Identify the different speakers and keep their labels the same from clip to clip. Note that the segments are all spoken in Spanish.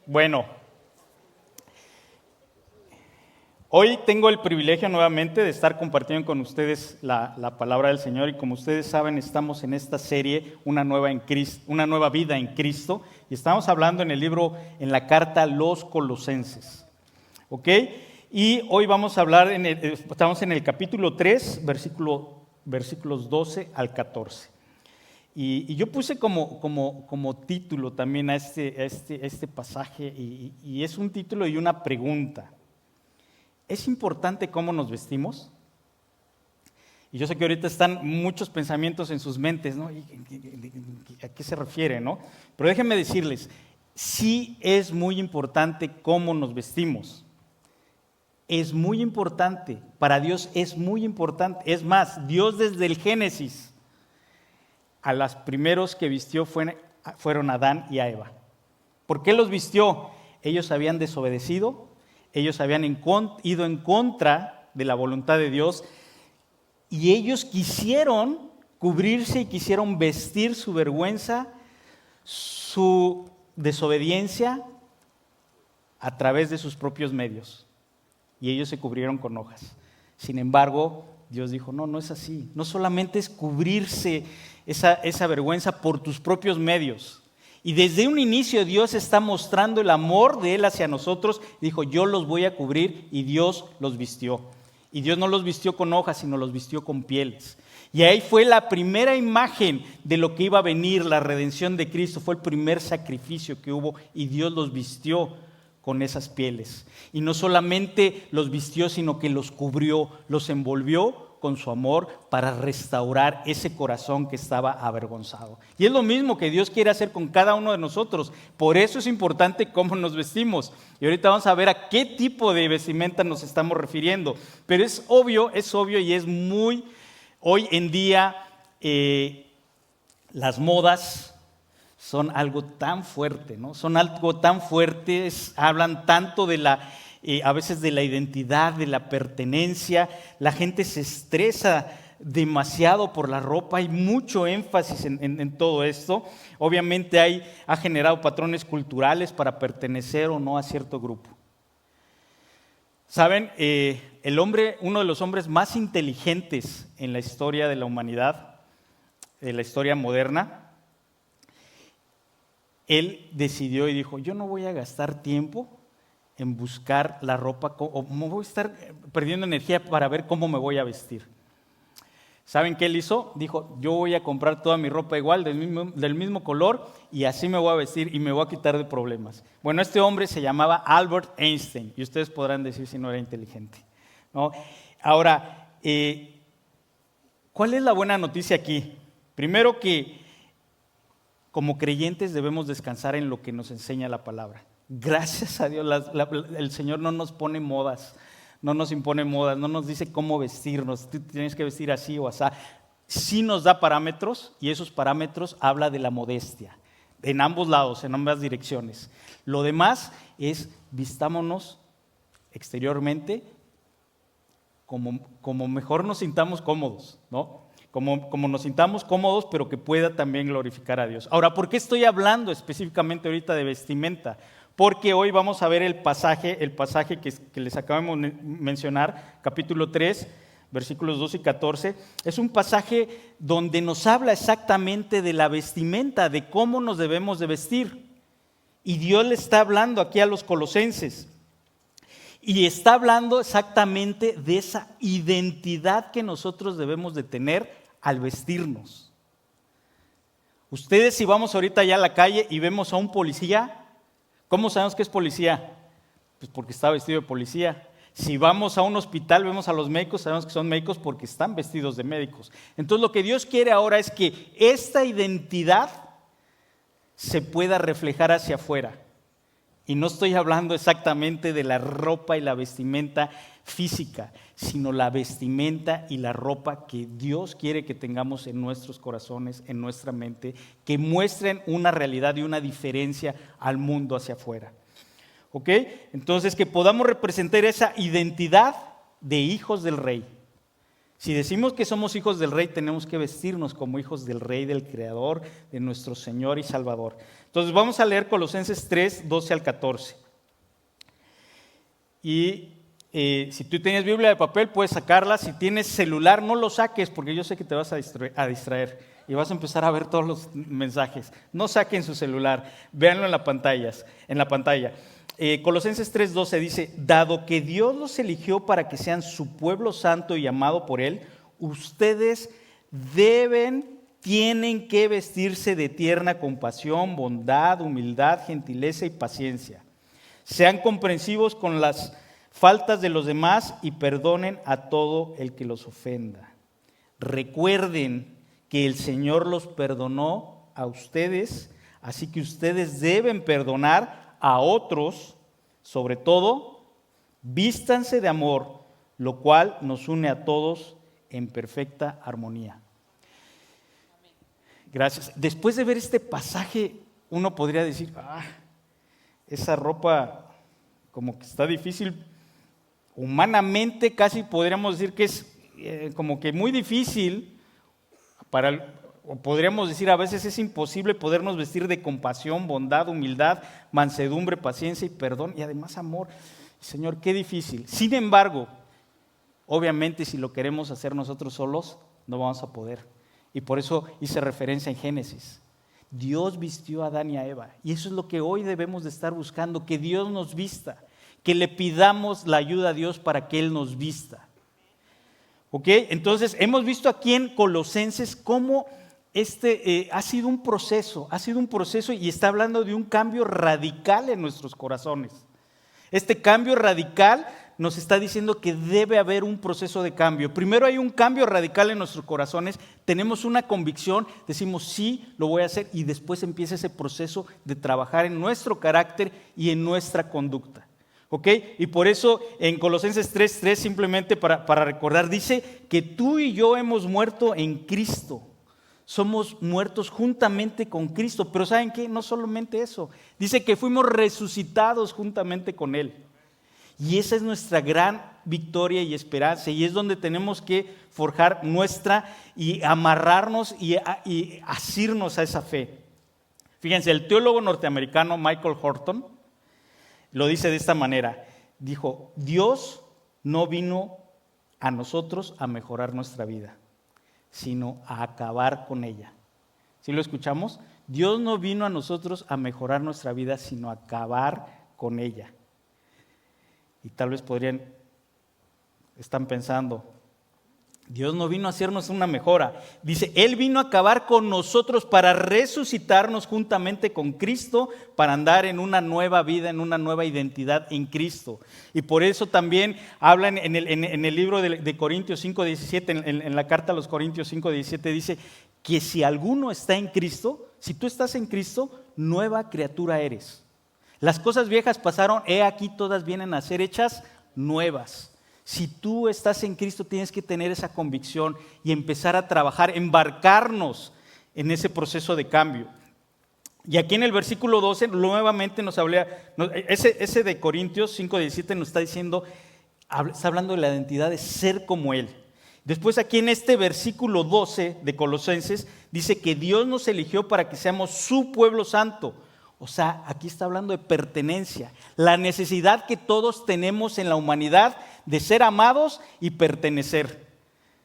Speaker 1: Bueno, hoy tengo el privilegio nuevamente de estar compartiendo con ustedes la palabra del Señor, y como ustedes saben, estamos en esta serie, una nueva vida en Cristo, y estamos hablando en el libro, en la carta a los Colosenses, ¿ok? Y hoy vamos a hablar, estamos en el capítulo 3, versículos 12 al 14. Y yo puse como título también a este pasaje, y es un título y una pregunta. ¿Es importante cómo nos vestimos? Y yo sé que ahorita están muchos pensamientos en sus mentes, ¿no? ¿A qué se refiere, no? Pero déjenme decirles, sí es muy importante cómo nos vestimos. Es muy importante, para Dios es muy importante. Es más, Dios desde el Génesis, a los primeros que vistió fueron Adán y a Eva. ¿Por qué los vistió? Ellos habían desobedecido, ellos habían ido en contra de la voluntad de Dios, y ellos quisieron cubrirse y quisieron vestir su vergüenza, su desobediencia a través de sus propios medios. Y ellos se cubrieron con hojas. Sin embargo, Dios dijo, no es así. No solamente es cubrirse esa vergüenza por tus propios medios. Y desde un inicio Dios está mostrando el amor de Él hacia nosotros. Dijo, yo los voy a cubrir, y Dios los vistió. Y Dios no los vistió con hojas, sino los vistió con pieles. Y ahí fue la primera imagen de lo que iba a venir, la redención de Cristo. Fue el primer sacrificio que hubo, y Dios los vistió con esas pieles. Y no solamente los vistió, sino que los cubrió, los envolvió con su amor para restaurar ese corazón que estaba avergonzado. Y es lo mismo que Dios quiere hacer con cada uno de nosotros. Por eso es importante cómo nos vestimos. Y ahorita vamos a ver a qué tipo de vestimenta nos estamos refiriendo. Pero es obvio y es muy, hoy en día, las modas son algo tan fuerte, ¿no? Son algo tan fuertes, hablan tanto de a veces de la identidad, de la pertenencia. La gente se estresa demasiado por la ropa, hay mucho énfasis en todo esto. Obviamente ha generado patrones culturales para pertenecer o no a cierto grupo. ¿Saben? Uno de los hombres más inteligentes en la historia de la humanidad, en la historia moderna, él decidió y dijo, yo no voy a gastar tiempo en buscar la ropa, o me voy a estar perdiendo energía para ver cómo me voy a vestir. ¿Saben qué él hizo? Dijo, yo voy a comprar toda mi ropa igual, del mismo color, y así me voy a vestir y me voy a quitar de problemas. Bueno, este hombre se llamaba Albert Einstein, y ustedes podrán decir si no era inteligente, ¿no? Ahora, ¿cuál es la buena noticia aquí? Primero, que como creyentes debemos descansar en lo que nos enseña la palabra. Gracias a Dios, el Señor no nos pone modas, no nos impone modas, no nos dice cómo vestirnos, tú tienes que vestir así o así. Sí nos da parámetros, y esos parámetros habla de la modestia, en ambos lados, en ambas direcciones. Lo demás es, vistámonos exteriormente como mejor nos sintamos cómodos, ¿no? Como nos sintamos cómodos, pero que pueda también glorificar a Dios. Ahora, ¿por qué estoy hablando específicamente ahorita de vestimenta? Porque hoy vamos a ver el pasaje que les acabamos de mencionar, capítulo 3, versículos 12 y 14. Es un pasaje donde nos habla exactamente de la vestimenta, de cómo nos debemos de vestir. Y Dios le está hablando aquí a los colosenses. Y está hablando exactamente de esa identidad que nosotros debemos de tener al vestirnos. Ustedes, si vamos ahorita allá a la calle y vemos a un policía, ¿cómo sabemos que es policía? Pues porque está vestido de policía. Si vamos a un hospital, vemos a los médicos, sabemos que son médicos porque están vestidos de médicos. Entonces lo que Dios quiere ahora es que esta identidad se pueda reflejar hacia afuera. Y no estoy hablando exactamente de la ropa y la vestimenta física, sino la vestimenta y la ropa que Dios quiere que tengamos en nuestros corazones, en nuestra mente, que muestren una realidad y una diferencia al mundo hacia afuera. ¿Ok? Entonces, que podamos representar esa identidad de hijos del Rey. Si decimos que somos hijos del Rey, tenemos que vestirnos como hijos del Rey, del Creador, de nuestro Señor y Salvador. Entonces vamos a leer Colosenses 3, 12 al 14. Y si tú tienes Biblia de papel, puedes sacarla. Si tienes celular, no lo saques, porque yo sé que te vas a distraer y vas a empezar a ver todos los mensajes. No saquen su celular, véanlo en la pantalla. Colosenses 3:12 dice: dado que Dios los eligió para que sean su pueblo santo y amado por Él, ustedes tienen que vestirse de tierna compasión, bondad, humildad, gentileza y paciencia. Sean comprensivos con las faltas de los demás y perdonen a todo el que los ofenda. Recuerden que el Señor los perdonó a ustedes, así que ustedes deben perdonar a otros. Sobre todo, vístanse de amor, lo cual nos une a todos en perfecta armonía. Gracias. Después de ver este pasaje, uno podría decir, esa ropa como que está difícil. Humanamente casi podríamos decir que es como que muy difícil, o podríamos decir a veces es imposible podernos vestir de compasión, bondad, humildad, mansedumbre, paciencia y perdón y además amor. Señor, qué difícil. Sin embargo, obviamente si lo queremos hacer nosotros solos, no vamos a poder. Y por eso hice referencia en Génesis. Dios vistió a Adán y a Eva. Y eso es lo que hoy debemos de estar buscando, que Dios nos vista, que le pidamos la ayuda a Dios para que Él nos vista. ¿Ok? Entonces, hemos visto aquí en Colosenses cómo ha sido un proceso y está hablando de un cambio radical en nuestros corazones. Este cambio radical nos está diciendo que debe haber un proceso de cambio. Primero hay un cambio radical en nuestros corazones, tenemos una convicción, decimos sí, lo voy a hacer y después empieza ese proceso de trabajar en nuestro carácter y en nuestra conducta. ¿Ok? Y por eso en Colosenses 3:3 simplemente para recordar, dice que tú y yo hemos muerto en Cristo. Somos muertos juntamente con Cristo, pero ¿saben qué? No solamente eso, dice que fuimos resucitados juntamente con Él. Y esa es nuestra gran victoria y esperanza, y es donde tenemos que forjar y amarrarnos y asirnos a esa fe. Fíjense, el teólogo norteamericano Michael Horton lo dice de esta manera, dijo, Dios no vino a nosotros a mejorar nuestra vida, sino a acabar con ella. ¿Sí lo escuchamos? Dios no vino a nosotros a mejorar nuestra vida, sino a acabar con ella. Y tal vez están pensando, Dios no vino a hacernos una mejora. Dice, Él vino a acabar con nosotros para resucitarnos juntamente con Cristo, para andar en una nueva vida, en una nueva identidad en Cristo. Y por eso también hablan en el libro de Corintios 5:17, en la carta a los Corintios 5:17, dice que si alguno está en Cristo, si tú estás en Cristo, nueva criatura eres. Las cosas viejas pasaron, he aquí todas vienen a ser hechas nuevas. Si tú estás en Cristo, tienes que tener esa convicción y empezar a trabajar, embarcarnos en ese proceso de cambio. Y aquí en el versículo 12 nuevamente nos habla, ese de Corintios 5:17 nos está diciendo, está hablando de la identidad de ser como Él. Después aquí en este versículo 12 de Colosenses dice que Dios nos eligió para que seamos su pueblo santo. O sea, aquí está hablando de pertenencia, la necesidad que todos tenemos en la humanidad de ser amados y pertenecer.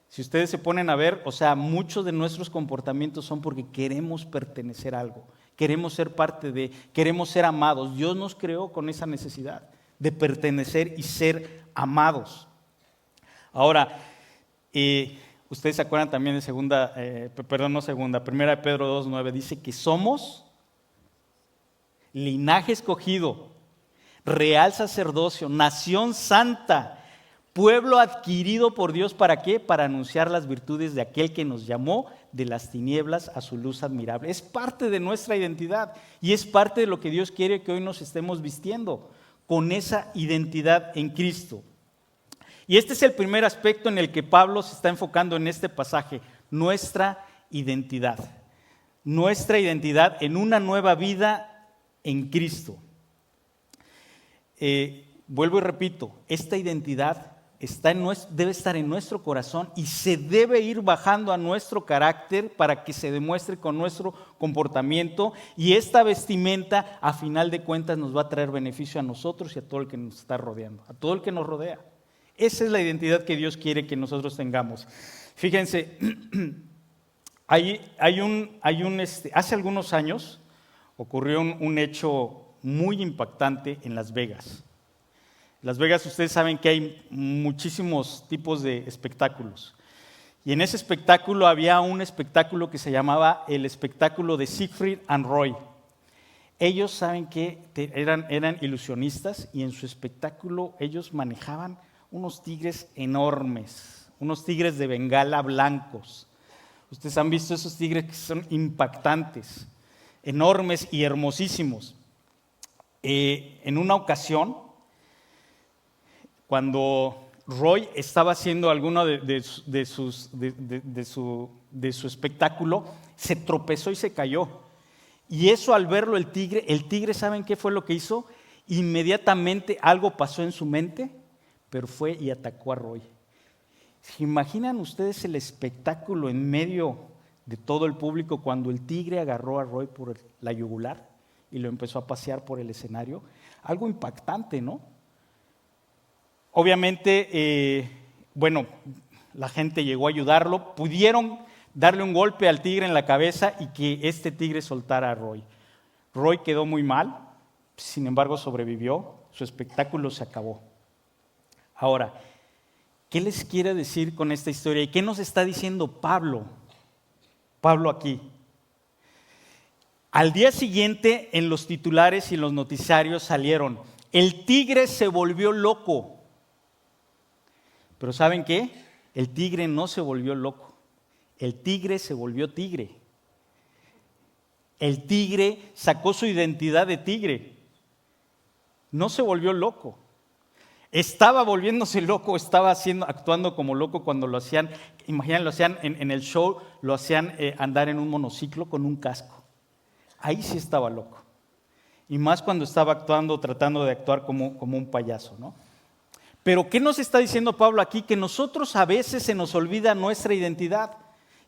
Speaker 1: Si ustedes se ponen a ver, o sea, muchos de nuestros comportamientos son porque queremos pertenecer a algo, queremos ser parte de, queremos ser amados. Dios nos creó con esa necesidad de pertenecer y ser amados. Ahora, ustedes se acuerdan también de Primera de Pedro 2:9, dice que somos linaje escogido, real sacerdocio, nación santa, pueblo adquirido por Dios, ¿para qué? Para anunciar las virtudes de aquel que nos llamó de las tinieblas a su luz admirable. Es parte de nuestra identidad y es parte de lo que Dios quiere que hoy nos estemos vistiendo, con esa identidad en Cristo. Y este es el primer aspecto en el que Pablo se está enfocando en este pasaje, nuestra identidad. Nuestra identidad en una nueva vida en Cristo. Vuelvo y repito, esta identidad debe estar en nuestro corazón y se debe ir bajando a nuestro carácter para que se demuestre con nuestro comportamiento, y esta vestimenta a final de cuentas nos va a traer beneficio a nosotros y a todo el que nos está rodeando, a todo el que nos rodea. Esa es la identidad que Dios quiere que nosotros tengamos. Fíjense, hace algunos años ocurrió un hecho muy impactante en Las Vegas. Las Vegas, ustedes saben que hay muchísimos tipos de espectáculos. Y en ese espectáculo había un espectáculo que se llamaba el espectáculo de Siegfried and Roy. Ellos, saben que eran ilusionistas, y en su espectáculo ellos manejaban unos tigres enormes, unos tigres de Bengala blancos. Ustedes han visto esos tigres que son impactantes, enormes y hermosísimos. En una ocasión, cuando Roy estaba haciendo alguno de su espectáculo, se tropezó y se cayó. Y eso, al verlo el tigre, ¿saben qué fue lo que hizo? Inmediatamente algo pasó en su mente, pero fue y atacó a Roy. ¿Se imaginan ustedes el espectáculo en medio de todo el público cuando el tigre agarró a Roy por la yugular y lo empezó a pasear por el escenario? Algo impactante, ¿no? Obviamente, la gente llegó a ayudarlo, pudieron darle un golpe al tigre en la cabeza y que este tigre soltara a Roy. Roy quedó muy mal, sin embargo sobrevivió, su espectáculo se acabó. Ahora, ¿qué les quiere decir con esta historia? ¿Y qué nos está diciendo Pablo aquí? Al día siguiente, en los titulares y en los noticiarios salieron: el tigre se volvió loco. Pero ¿saben qué? El tigre no se volvió loco. El tigre se volvió tigre. El tigre sacó su identidad de tigre. No se volvió loco. Estaba volviéndose loco, estaba actuando como loco cuando lo hacían. Imagínense, lo hacían en el show, lo hacían andar en un monociclo con un casco. Ahí sí estaba loco. Y más cuando estaba actuando, tratando de actuar como un payaso, ¿no? Pero ¿qué nos está diciendo Pablo aquí? Que nosotros a veces se nos olvida nuestra identidad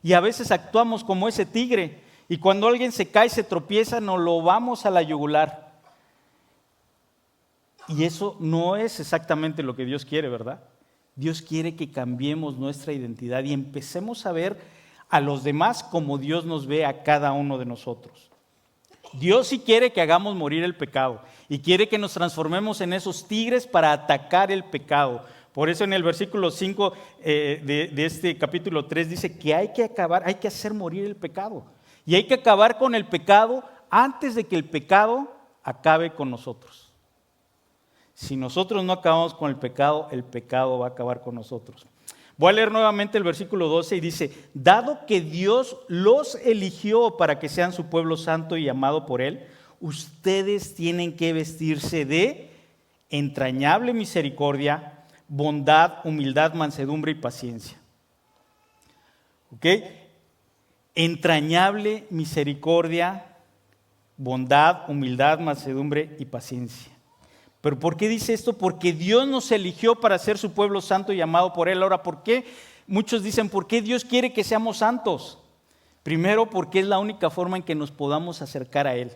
Speaker 1: y a veces actuamos como ese tigre, y cuando alguien se cae, se tropieza, nos lo vamos a la yugular. Y eso no es exactamente lo que Dios quiere, ¿verdad? Dios quiere que cambiemos nuestra identidad y empecemos a ver a los demás como Dios nos ve a cada uno de nosotros. Dios sí quiere que hagamos morir el pecado y quiere que nos transformemos en esos tigres para atacar el pecado. Por eso en el versículo 5 de este capítulo 3 dice que hay que hacer morir el pecado. Y hay que acabar con el pecado antes de que el pecado acabe con nosotros. Si nosotros no acabamos con el pecado va a acabar con nosotros. Voy a leer nuevamente el versículo 12 y dice: dado que Dios los eligió para que sean su pueblo santo y amado por Él, ustedes tienen que vestirse de entrañable misericordia, bondad, humildad, mansedumbre y paciencia. ¿Ok? Entrañable misericordia, bondad, humildad, mansedumbre y paciencia. ¿Pero por qué dice esto? Porque Dios nos eligió para ser su pueblo santo y amado por Él. Ahora, ¿por qué? Muchos dicen, ¿por qué Dios quiere que seamos santos? Primero, porque es la única forma en que nos podamos acercar a Él.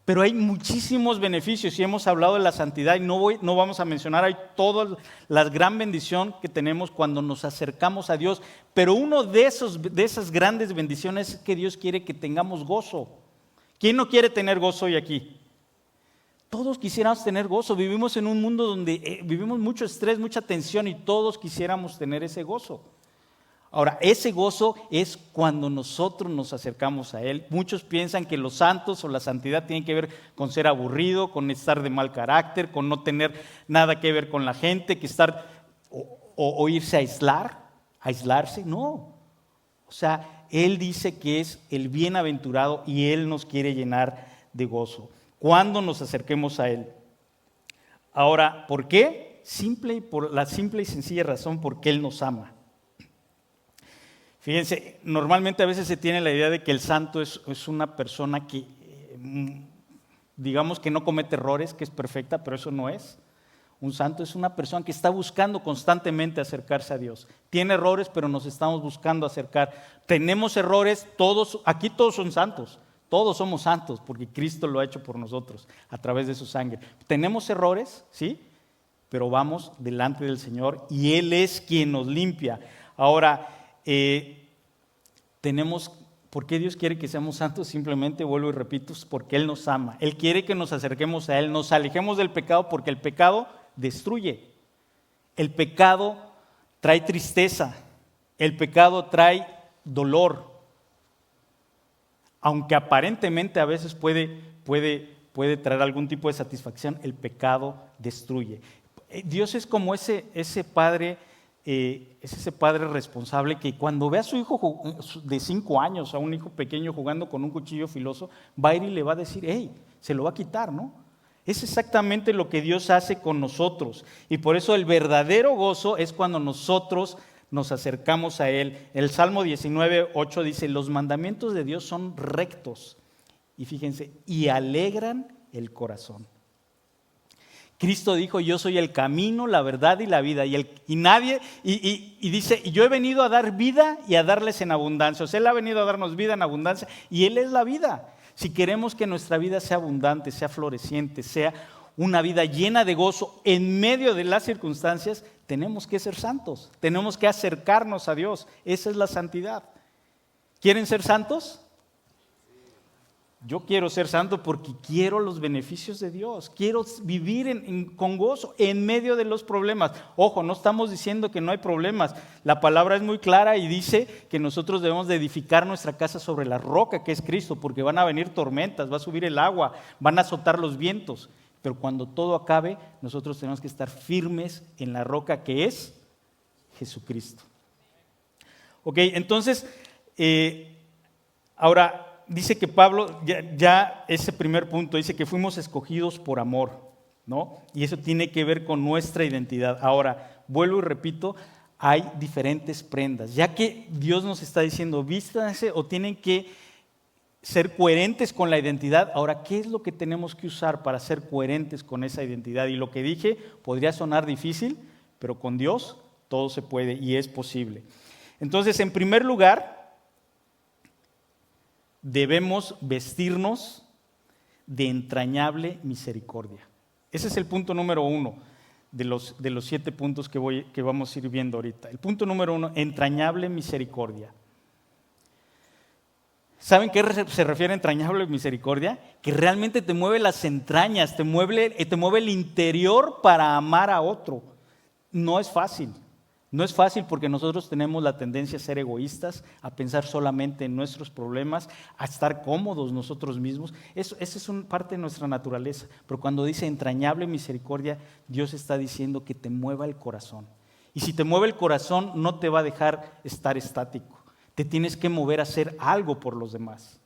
Speaker 1: Pero hay muchísimos beneficios, y hemos hablado de la santidad, y no vamos a mencionar ahí toda la gran bendición que tenemos cuando nos acercamos a Dios. Pero uno de esas grandes bendiciones es que Dios quiere que tengamos gozo. ¿Quién no quiere tener gozo hoy aquí? Todos quisiéramos tener gozo. Vivimos en un mundo donde vivimos mucho estrés, mucha tensión, y todos quisiéramos tener ese gozo. Ahora, ese gozo es cuando nosotros nos acercamos a Él. Muchos piensan que los santos o la santidad tienen que ver con ser aburrido, con estar de mal carácter, con no tener nada que ver con la gente, que estar o irse a aislarse. No. O sea, Él dice que es el bienaventurado y Él nos quiere llenar de gozo cuando nos acerquemos a Él. Ahora, ¿por qué? Por la simple y sencilla razón, porque Él nos ama. Fíjense, normalmente a veces se tiene la idea de que el santo es una persona que, digamos que no comete errores, que es perfecta, pero eso no es. Un santo es una persona que está buscando constantemente acercarse a Dios. Tiene errores, pero nos estamos buscando acercar. Tenemos errores, aquí todos son santos. Todos somos santos porque Cristo lo ha hecho por nosotros a través de su sangre. Tenemos errores, ¿sí? Pero vamos delante del Señor y Él es quien nos limpia. Ahora, ¿por qué Dios quiere que seamos santos? Simplemente, vuelvo y repito, es porque Él nos ama. Él quiere que nos acerquemos a Él, nos alejemos del pecado porque el pecado destruye. El pecado trae tristeza, el pecado trae dolor. Aunque aparentemente a veces puede traer algún tipo de satisfacción, el pecado destruye. Dios es como ese padre, es ese padre responsable que cuando ve a su hijo de 5 años, a un hijo pequeño jugando con un cuchillo filoso, va a ir y le va a decir, hey, se lo va a quitar, ¿no? Es exactamente lo que Dios hace con nosotros. Y por eso el verdadero gozo es cuando nosotros nos acercamos a Él. El Salmo 19:8 dice, los mandamientos de Dios son rectos. Y fíjense, y alegran el corazón. Cristo dijo, yo soy el camino, la verdad y la vida. Y dice, yo he venido a dar vida y a darles en abundancia. O sea, Él ha venido a darnos vida en abundancia y Él es la vida. Si queremos que nuestra vida sea abundante, sea floreciente, sea una vida llena de gozo en medio de las circunstancias, tenemos que ser santos, tenemos que acercarnos a Dios. Esa es la santidad. ¿Quieren ser santos? Yo quiero ser santo porque quiero los beneficios de Dios, quiero vivir con gozo en medio de los problemas. Ojo, no estamos diciendo que no hay problemas, la palabra es muy clara y dice que nosotros debemos de edificar nuestra casa sobre la roca que es Cristo, porque van a venir tormentas, va a subir el agua, van a azotar los vientos, pero cuando todo acabe, nosotros tenemos que estar firmes en la roca que es Jesucristo. Ok, entonces, ahora, dice que Pablo, ya ese primer punto, dice que fuimos escogidos por amor, ¿no? Y eso tiene que ver con nuestra identidad. Ahora, vuelvo y repito, hay diferentes prendas. Ya que Dios nos está diciendo, vístanse o tienen que ser coherentes con la identidad. Ahora, ¿qué es lo que tenemos que usar para ser coherentes con esa identidad? Y lo que dije podría sonar difícil, pero con Dios todo se puede y es posible. Entonces, en primer lugar, debemos vestirnos de entrañable misericordia. Ese es el punto número 1 de los 7 puntos que vamos a ir viendo ahorita. El punto número 1, entrañable misericordia. ¿Saben qué se refiere a entrañable misericordia? Que realmente te mueve las entrañas, te mueve el interior para amar a otro. No es fácil. No es fácil porque nosotros tenemos la tendencia a ser egoístas, a pensar solamente en nuestros problemas, a estar cómodos nosotros mismos. Esa es una parte de nuestra naturaleza. Pero cuando dice entrañable misericordia, Dios está diciendo que te mueva el corazón. Y si te mueve el corazón, no te va a dejar estar estático. Te tienes que mover a hacer algo por los demás.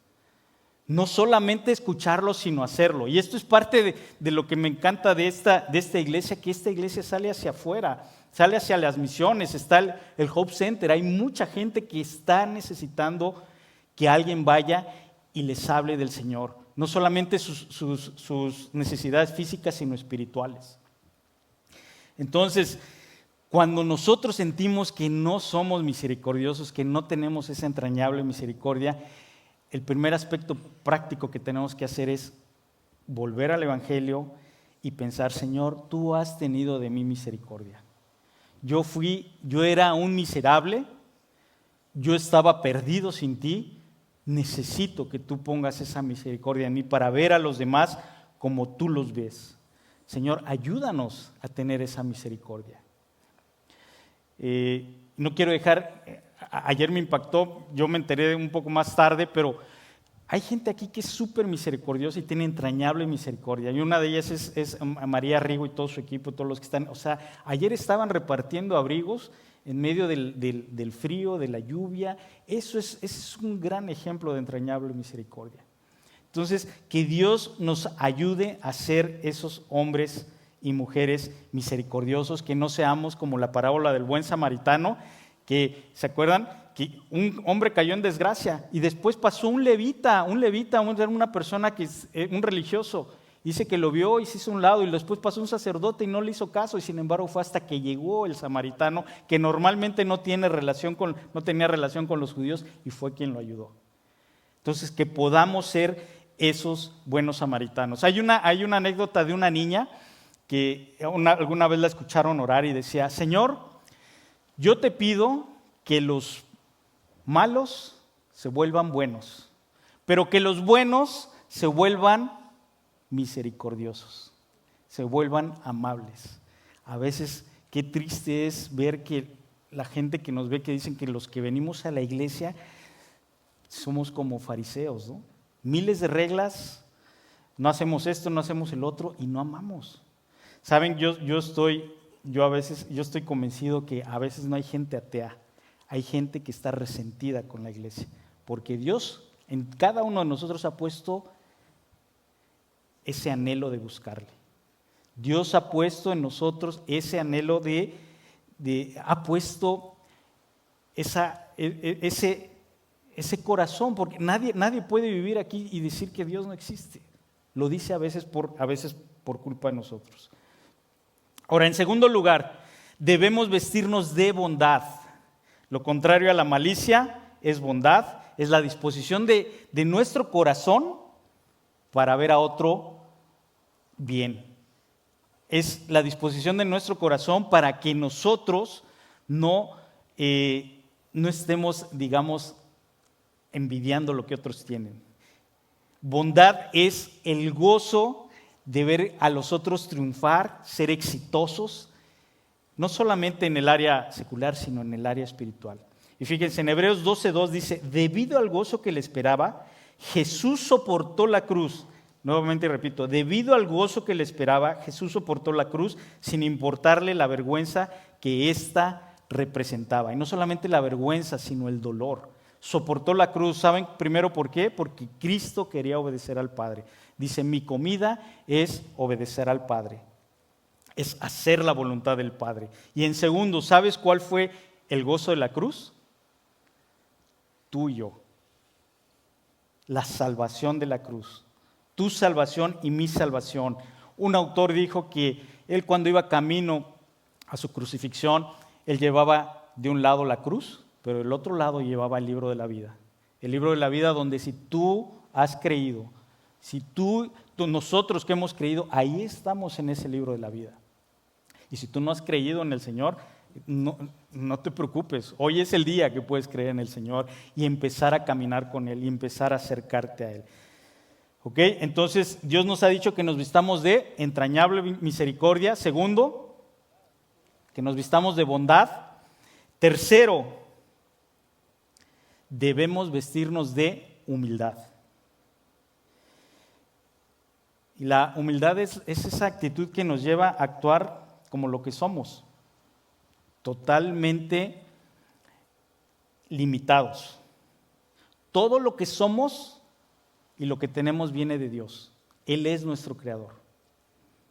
Speaker 1: No solamente escucharlo, sino hacerlo. Y esto es parte de lo que me encanta de esta iglesia, que esta iglesia sale hacia afuera. Sale hacia las misiones, está el Hope Center. Hay mucha gente que está necesitando que alguien vaya y les hable del Señor. No solamente sus necesidades físicas, sino espirituales. Entonces, cuando nosotros sentimos que no somos misericordiosos, que no tenemos esa entrañable misericordia, el primer aspecto práctico que tenemos que hacer es volver al Evangelio y pensar, Señor, tú has tenido de mí misericordia. Yo era un miserable, yo estaba perdido sin ti, necesito que tú pongas esa misericordia en mí para ver a los demás como tú los ves. Señor, ayúdanos a tener esa misericordia. No quiero dejar, ayer me impactó, yo me enteré un poco más tarde, pero hay gente aquí que es súper misericordiosa y tiene entrañable misericordia. Y una de ellas es María Rigo y todo su equipo, todos los que están. O sea, ayer estaban repartiendo abrigos en medio del frío, de la lluvia. Ese es un gran ejemplo de entrañable misericordia. Entonces, que Dios nos ayude a ser esos hombres y mujeres misericordiosos, que no seamos como la parábola del buen samaritano, que, ¿se acuerdan? Que un hombre cayó en desgracia y después pasó un levita, una persona que es un religioso, Dice que lo vio y se hizo a un lado y después pasó un sacerdote y no le hizo caso y sin embargo fue hasta que llegó el samaritano que normalmente no tenía relación con los judíos y fue quien lo ayudó. Entonces que podamos ser esos buenos samaritanos. Hay una anécdota de una niña que alguna vez la escucharon orar y decía: Señor, yo te pido que los malos se vuelvan buenos, pero que los buenos se vuelvan misericordiosos, se vuelvan amables. A veces qué triste es ver que la gente que nos ve, que dicen que los que venimos a la iglesia somos como fariseos, ¿no? Miles de reglas, no hacemos esto, no hacemos el otro y no amamos. Saben, yo estoy convencido que a veces no hay gente atea, hay gente que está resentida con la iglesia, porque Dios en cada uno de nosotros ha puesto ese anhelo de buscarle. Dios ha puesto en nosotros ese anhelo ha puesto ese corazón, porque nadie puede vivir aquí y decir que Dios no existe. Lo dice a veces por culpa de nosotros. Ahora, en segundo lugar, debemos vestirnos de bondad. Lo contrario a la malicia es bondad, es la disposición de nuestro corazón para ver a otro bien. Es la disposición de nuestro corazón para que nosotros no estemos, digamos, envidiando lo que otros tienen. Bondad es el gozo de ver a los otros triunfar, ser exitosos, no solamente en el área secular, sino en el área espiritual. Y fíjense, en Hebreos 12:2 dice: debido al gozo que le esperaba, Jesús soportó la cruz. Nuevamente repito, debido al gozo que le esperaba, Jesús soportó la cruz sin importarle la vergüenza que ésta representaba. Y no solamente la vergüenza, sino el dolor. Soportó la cruz. ¿Saben primero por qué? Porque Cristo quería obedecer al Padre. Dice: mi comida es obedecer al Padre, es hacer la voluntad del Padre. Y en segundo, ¿sabes cuál fue el gozo de la cruz? Tú y yo. La salvación de la cruz. Tu salvación y mi salvación. Un autor dijo que él, cuando iba camino a su crucifixión, él llevaba de un lado la cruz, pero del otro lado llevaba el libro de la vida. El libro de la vida donde si tú has creído, si nosotros que hemos creído, ahí estamos en ese libro de la vida. Y si tú no has creído en el Señor, no te preocupes. Hoy es el día que puedes creer en el Señor y empezar a caminar con Él y empezar a acercarte a Él. ¿Ok? Entonces, Dios nos ha dicho que nos vistamos de entrañable misericordia. Segundo, que nos vistamos de bondad. Tercero, debemos vestirnos de humildad. Y la humildad es esa actitud que nos lleva a actuar como lo que somos, totalmente limitados. Todo lo que somos y lo que tenemos viene de Dios. Él es nuestro creador.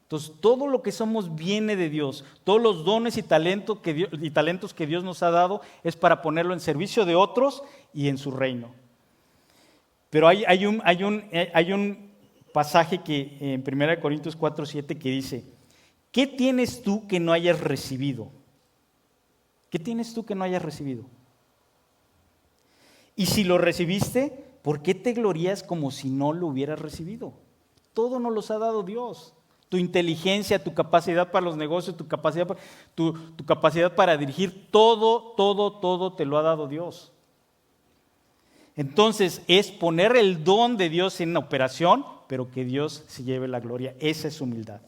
Speaker 1: Entonces, todo lo que somos viene de Dios. Todos los dones y talentos que Dios nos ha dado es para ponerlo en servicio de otros y en su reino. Pero hay un pasaje que en 1 Corintios 4:7 que dice: ¿qué tienes tú que no hayas recibido? ¿Qué tienes tú que no hayas recibido? Y si lo recibiste, ¿por qué te glorías como si no lo hubieras recibido? Todo nos los ha dado Dios. Tu inteligencia, tu capacidad para los negocios, tu capacidad para dirigir, todo te lo ha dado Dios. Entonces es poner el don de Dios en operación, pero que Dios se lleve la gloria. Esa es humildad.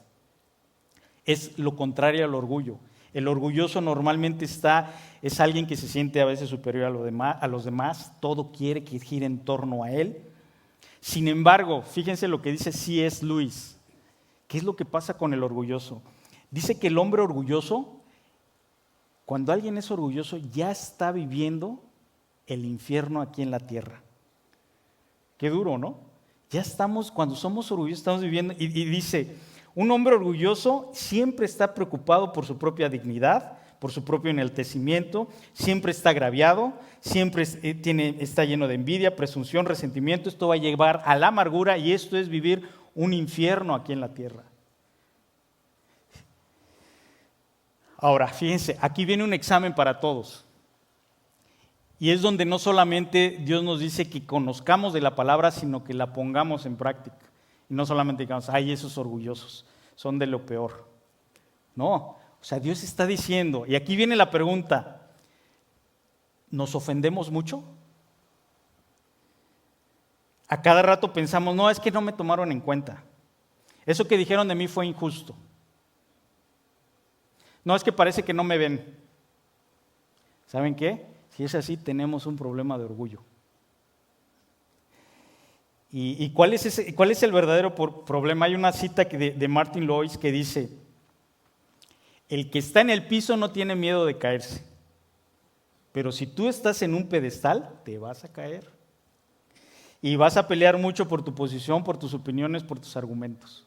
Speaker 1: Es lo contrario al orgullo. El orgulloso normalmente es alguien que se siente a veces superior a los demás, todo quiere que gire en torno a él. Sin embargo, fíjense lo que dice C.S. Lewis. ¿Qué es lo que pasa con el orgulloso? Dice que el hombre orgulloso, cuando alguien es orgulloso, ya está viviendo el infierno aquí en la tierra. Qué duro, ¿no? Cuando somos orgullosos, estamos viviendo, y dice: un hombre orgulloso siempre está preocupado por su propia dignidad, por su propio enaltecimiento, siempre está agraviado, siempre está lleno de envidia, presunción, resentimiento. Esto va a llevar a la amargura y esto es vivir un infierno aquí en la tierra. Ahora, fíjense, aquí viene un examen para todos. Y es donde no solamente Dios nos dice que conozcamos de la palabra, sino que la pongamos en práctica. Y no solamente digamos, ay, esos orgullosos, son de lo peor. No, o sea, Dios está diciendo, y aquí viene la pregunta, ¿nos ofendemos mucho? A cada rato pensamos, no, es que no me tomaron en cuenta. Eso que dijeron de mí fue injusto. No, es que parece que no me ven. ¿Saben qué? Si es así, tenemos un problema de orgullo. ¿Y cuál es el verdadero problema? Hay una cita de Martin Lois que dice, el que está en el piso no tiene miedo de caerse, pero si tú estás en un pedestal, te vas a caer. Y vas a pelear mucho por tu posición, por tus opiniones, por tus argumentos.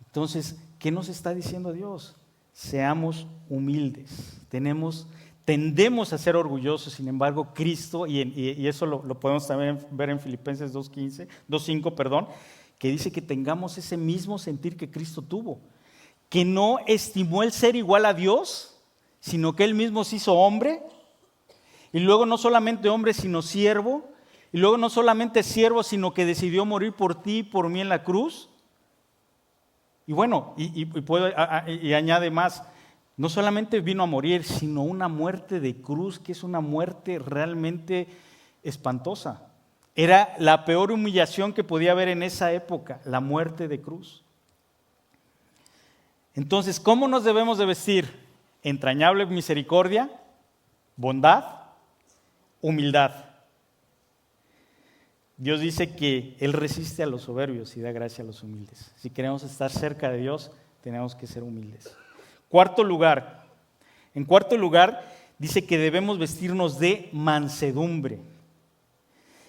Speaker 1: Entonces, ¿qué nos está diciendo Dios? Seamos humildes. Tendemos a ser orgullosos, sin embargo, Cristo, y eso lo podemos también ver en Filipenses 2:5, que dice que tengamos ese mismo sentir que Cristo tuvo, que no estimó el ser igual a Dios, sino que Él mismo se hizo hombre, y luego no solamente hombre, sino siervo, y luego no solamente siervo, sino que decidió morir por ti y por mí en la cruz. Y bueno, y añade más, no solamente vino a morir, sino una muerte de cruz, que es una muerte realmente espantosa. Era la peor humillación que podía haber en esa época, la muerte de cruz. Entonces, ¿cómo nos debemos de vestir? Entrañable misericordia, bondad, humildad. Dios dice que Él resiste a los soberbios y da gracia a los humildes. Si queremos estar cerca de Dios, tenemos que ser humildes. En cuarto lugar, dice que debemos vestirnos de mansedumbre.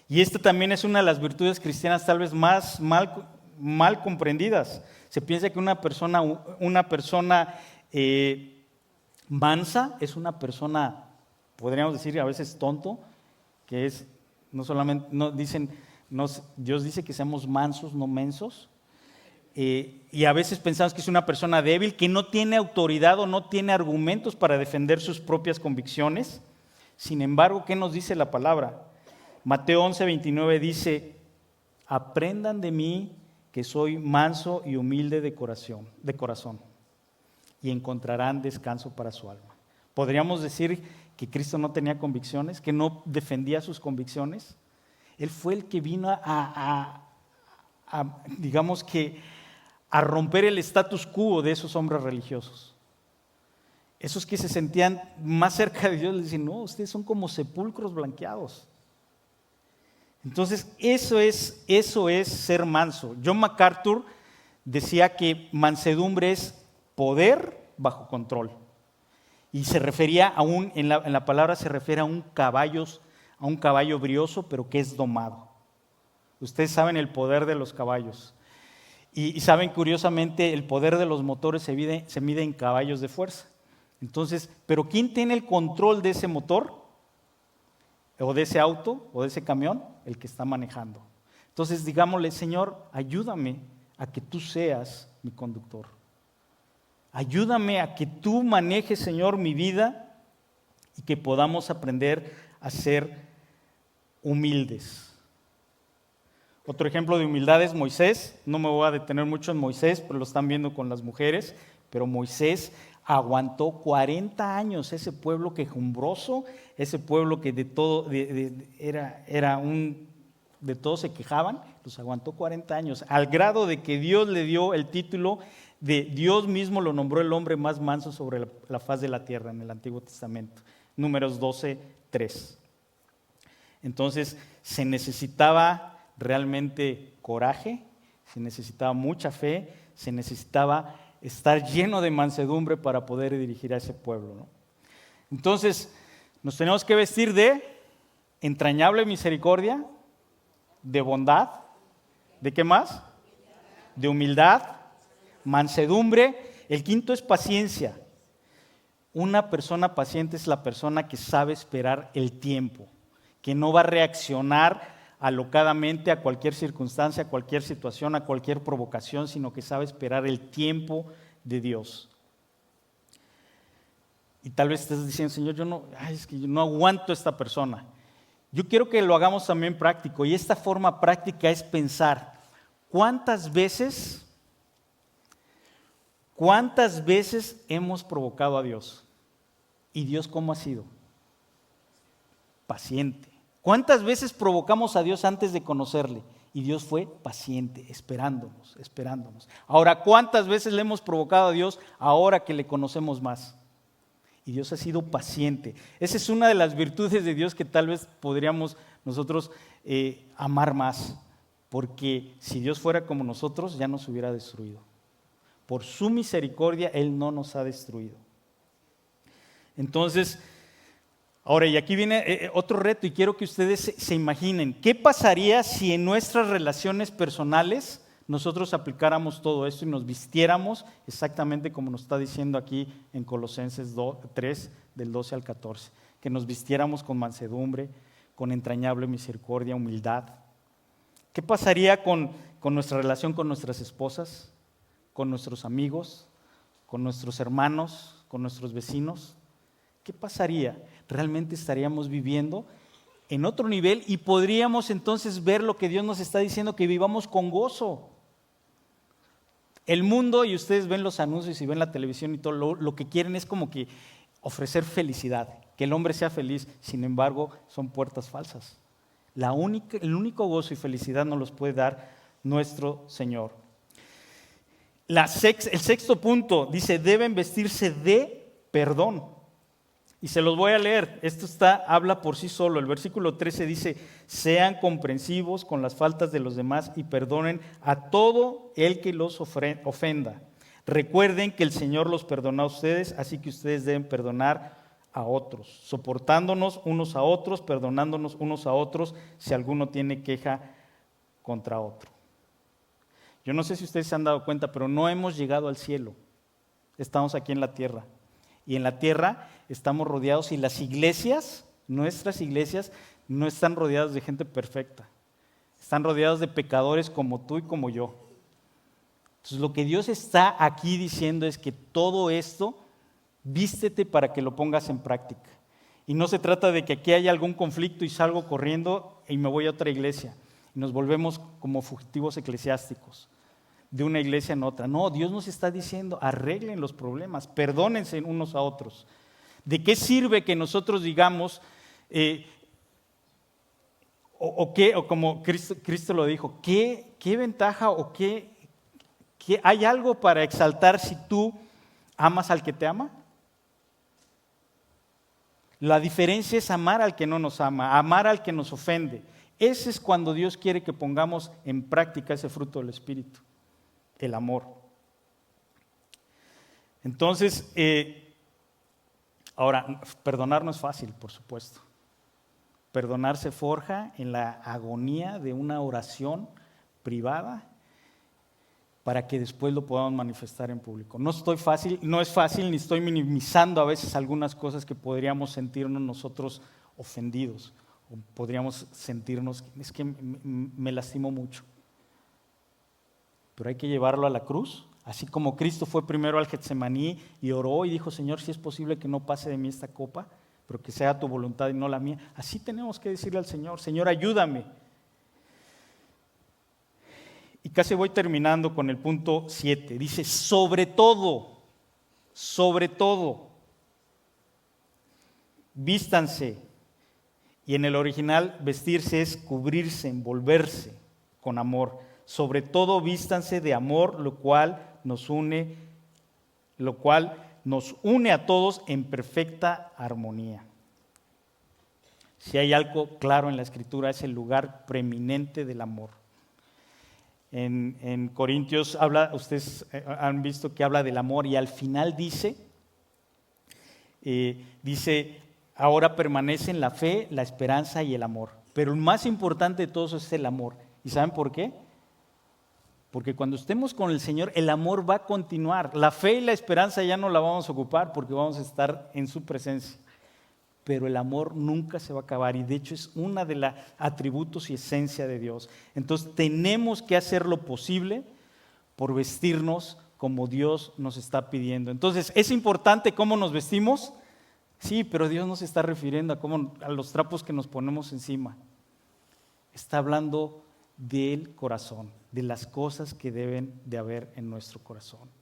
Speaker 1: Y esta también es una de las virtudes cristianas tal vez más mal comprendidas. Se piensa que una persona mansa es una persona, podríamos decir a veces tonto, que es no solamente, Dios dice que seamos mansos, no mensos. Y a veces pensamos que es una persona débil, que no tiene autoridad o no tiene argumentos para defender sus propias convicciones. Sin embargo, ¿qué nos dice la palabra? Mateo 11:29 dice, aprendan de mí que soy manso y humilde de corazón, y encontrarán descanso para su alma. ¿Podríamos decir que Cristo no tenía convicciones, que no defendía sus convicciones? Él fue el que vino digamos que, a romper el status quo de esos hombres religiosos. Esos que se sentían más cerca de Dios, les dicen, no, ustedes son como sepulcros blanqueados. Entonces, eso es ser manso. John MacArthur decía que mansedumbre es poder bajo control. Y se refería en la palabra se refiere a un caballo brioso, pero que es domado. Ustedes saben el poder de los caballos. Y saben, curiosamente, el poder de los motores se mide en caballos de fuerza. Entonces, ¿pero quién tiene el control de ese motor? O de ese auto, o de ese camión, el que está manejando. Entonces, digámosle, Señor, ayúdame a que tú seas mi conductor. Ayúdame a que tú manejes, Señor, mi vida y que podamos aprender a ser humildes. Otro ejemplo de humildad es Moisés. No me voy a detener mucho en Moisés, pero lo están viendo con las mujeres. Pero Moisés aguantó 40 años ese pueblo quejumbroso, ese pueblo que de todo de todo se quejaban, los aguantó 40 años, al grado de que Dios le dio el título de Dios mismo lo nombró el hombre más manso sobre la faz de la tierra en el Antiguo Testamento, Números 12:3. Entonces se necesitaba realmente coraje, se necesitaba mucha fe, se necesitaba estar lleno de mansedumbre para poder dirigir a ese pueblo, ¿no? Entonces nos tenemos que vestir de entrañable misericordia, de bondad, ¿de qué más? De humildad, mansedumbre. El quinto es paciencia. Una persona paciente es la persona que sabe esperar el tiempo, que no va a reaccionar alocadamente a cualquier circunstancia, a cualquier situación, a cualquier provocación, sino que sabe esperar el tiempo de Dios. Y tal vez estés diciendo, Señor, es que yo no aguanto a esta persona. Yo quiero que lo hagamos también práctico, y esta forma práctica es pensar, ¿cuántas veces hemos provocado a Dios? ¿Y Dios cómo ha sido? Paciente. ¿Cuántas veces provocamos a Dios antes de conocerle? Y Dios fue paciente, esperándonos. Ahora, ¿cuántas veces le hemos provocado a Dios ahora que le conocemos más? Y Dios ha sido paciente. Esa es una de las virtudes de Dios que tal vez podríamos nosotros amar más. Porque si Dios fuera como nosotros, ya nos hubiera destruido. Por su misericordia, Él no nos ha destruido. Entonces, ahora, y aquí viene otro reto, y quiero que ustedes se imaginen, ¿qué pasaría si en nuestras relaciones personales nosotros aplicáramos todo esto y nos vistiéramos exactamente como nos está diciendo aquí en Colosenses 3, del 12 al 14? Que nos vistiéramos con mansedumbre, con entrañable misericordia, humildad. ¿Qué pasaría con nuestra relación con nuestras esposas, con nuestros amigos, con nuestros hermanos, con nuestros vecinos? ¿Qué pasaría? Realmente estaríamos viviendo en otro nivel y podríamos entonces ver lo que Dios nos está diciendo, que vivamos con gozo. El mundo, y ustedes ven los anuncios y ven la televisión y todo, lo que quieren es como que ofrecer felicidad, que el hombre sea feliz. Sin embargo, son puertas falsas. El único gozo y felicidad nos los puede dar nuestro Señor. El sexto punto dice, deben vestirse de perdón. Y se los voy a leer, esto habla por sí solo. El versículo 13 dice, sean comprensivos con las faltas de los demás y perdonen a todo el que los ofenda. Recuerden que el Señor los perdonó a ustedes, así que ustedes deben perdonar a otros, soportándonos unos a otros, perdonándonos unos a otros, si alguno tiene queja contra otro. Yo no sé si ustedes se han dado cuenta, pero no hemos llegado al cielo. Estamos aquí en la tierra. Y en la tierra estamos rodeados, y las iglesias, nuestras iglesias, no están rodeadas de gente perfecta. Están rodeados de pecadores como tú y como yo. Entonces, lo que Dios está aquí diciendo es que todo esto, vístete para que lo pongas en práctica. Y no se trata de que aquí haya algún conflicto y salgo corriendo y me voy a otra iglesia. Y nos volvemos como fugitivos eclesiásticos de una iglesia en otra. No, Dios nos está diciendo, arreglen los problemas, perdónense unos a otros. ¿De qué sirve que nosotros digamos, o como Cristo lo dijo, qué ventaja o qué hay algo para exaltar si tú amas al que te ama? La diferencia es amar al que no nos ama, amar al que nos ofende. Ese es cuando Dios quiere que pongamos en práctica ese fruto del Espíritu. El amor. Entonces, ahora, perdonar no es fácil, por supuesto. Perdonar se forja en la agonía de una oración privada para que después lo podamos manifestar en público. No es fácil, ni estoy minimizando a veces algunas cosas que podríamos sentirnos nosotros ofendidos, o podríamos sentirnos, es que me lastimó mucho. Pero hay que llevarlo a la cruz, así como Cristo fue primero al Getsemaní y oró y dijo, Señor, si es posible que no pase de mí esta copa, pero que sea tu voluntad y no la mía. Así tenemos que decirle al Señor, Señor, ayúdame. Y casi voy terminando con el punto 7. Dice, sobre todo, vístanse. Y en el original, vestirse es cubrirse, envolverse con amor. Sobre todo vístanse de amor, lo cual nos une a todos en perfecta armonía. Si hay algo claro en la Escritura, es el lugar preeminente del amor. En Corintios ustedes han visto que habla del amor, y al final dice, ahora permanecen la fe, la esperanza y el amor. Pero el más importante de todos es el amor. ¿Y saben por qué? Porque cuando estemos con el Señor, el amor va a continuar. La fe y la esperanza ya no la vamos a ocupar porque vamos a estar en su presencia. pero el amor nunca se va a acabar y de hecho es una de los atributos y esencia de Dios. Entonces tenemos que hacer lo posible por vestirnos como Dios nos está pidiendo. Entonces, ¿es importante cómo nos vestimos? Sí, pero Dios no se está refiriendo a los trapos que nos ponemos encima. Está hablando del corazón, de las cosas que deben de haber en nuestro corazón.